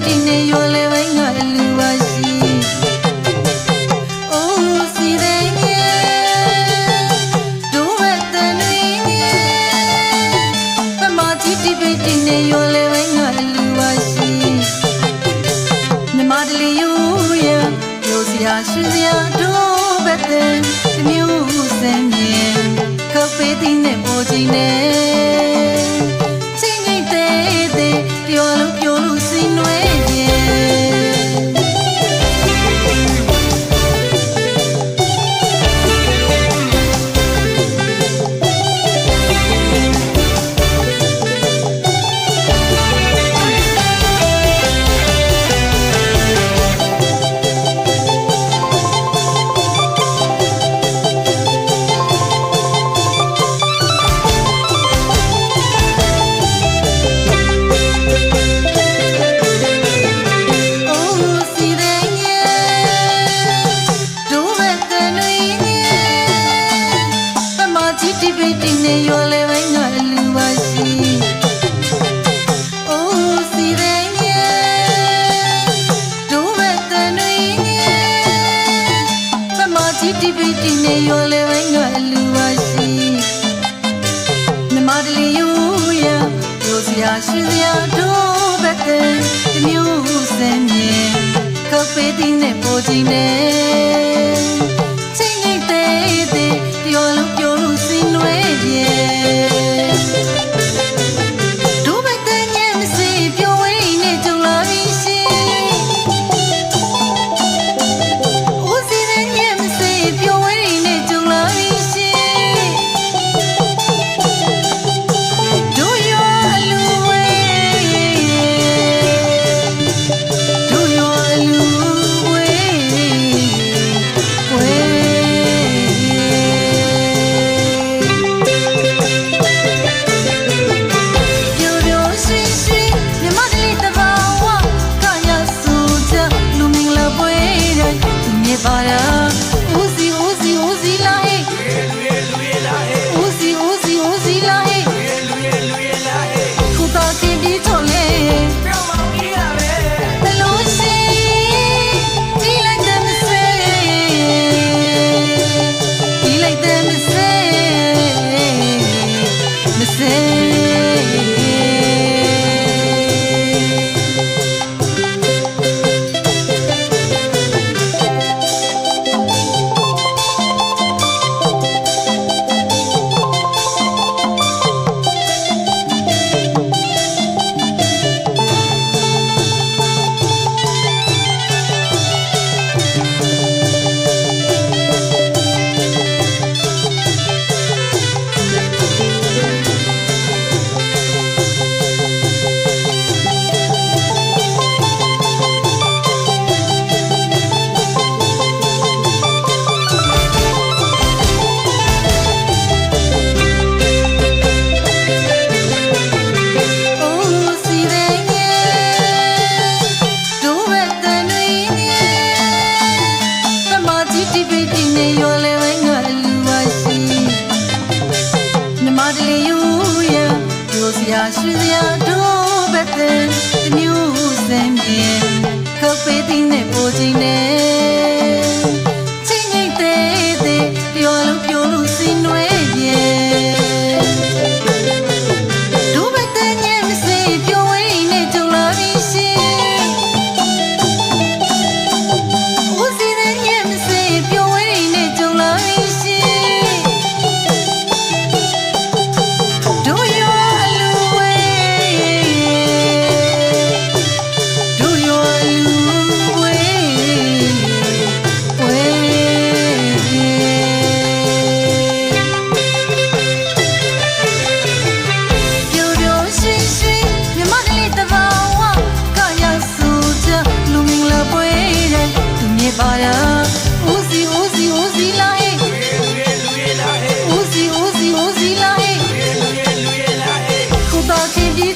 တိနေရောလေဝိုင်းကလူပါရှိအိုးစီတဲ့ဒုဝတ်တန်တွေပမာတိတိပိတိနေရောလေဝိုင်းကလူပါရှိမြမတလီယူရပြောစရာရှိစရာဒုဝတ်တန်တမျိုးစံမြင်ကဖေးသိနေပေါ်ကြည့်နေတိပိတိနေရောလေဝိုင်းကလူပါရှိအိုးစီတဲ့ဒုဝတ်တန်တွေပမာတိတိပိတိနေရောလေဝိုင်းကလူပါရှိမြမတလီယူရပြောစရာရှိစရာဒုဝတ်တန်တမျိုးစံမြင်ကဖေးသိနေပေါ်ကြည့်နေချိန်နေတဲ့ပြောလို့ပြောလို့စင်နွေးပြေဒုဘတညမစီပြောဝင်းနေကြလာပြီရှင်ဦးစီတဲ့ညမစီပြောဝင်းနေကြလာပြီရှင်ဒုရောအလူဝဲဒုရောအလူဝဲဝဲပါရာဦးစီဦးစီဦးစီလာဟေးဦးစီဦးစီဦးစီလာဟေးခုတာကင်းဒီချော်လေပြောမောင်ကြီးရပဲဘလို့ရှိဒီလိုက်တယ်မစဲဒီလိုက်တယ်မစဲမစဲတိပိတိနေရောလေဝိုင်းကလူပါရှိမြမတလီယူရပြောစရာရှိစရာဒုဘတ်တန်တမျိုးစံမြင်ကဖေးသိနေပေါ်ကြည့်နေချိန်နေတဲ့ပြောလို့ပြောလို့စင်နွေးပြေဒုဘတ်တန်ညမစီပြောဝင်းနေကြလာပြီရှင်ပါရာဦးစီဦးစီဦးစီလာဟေးဦးစီဦးစီဦးစီလာဟေးခုတာခင်ဒီ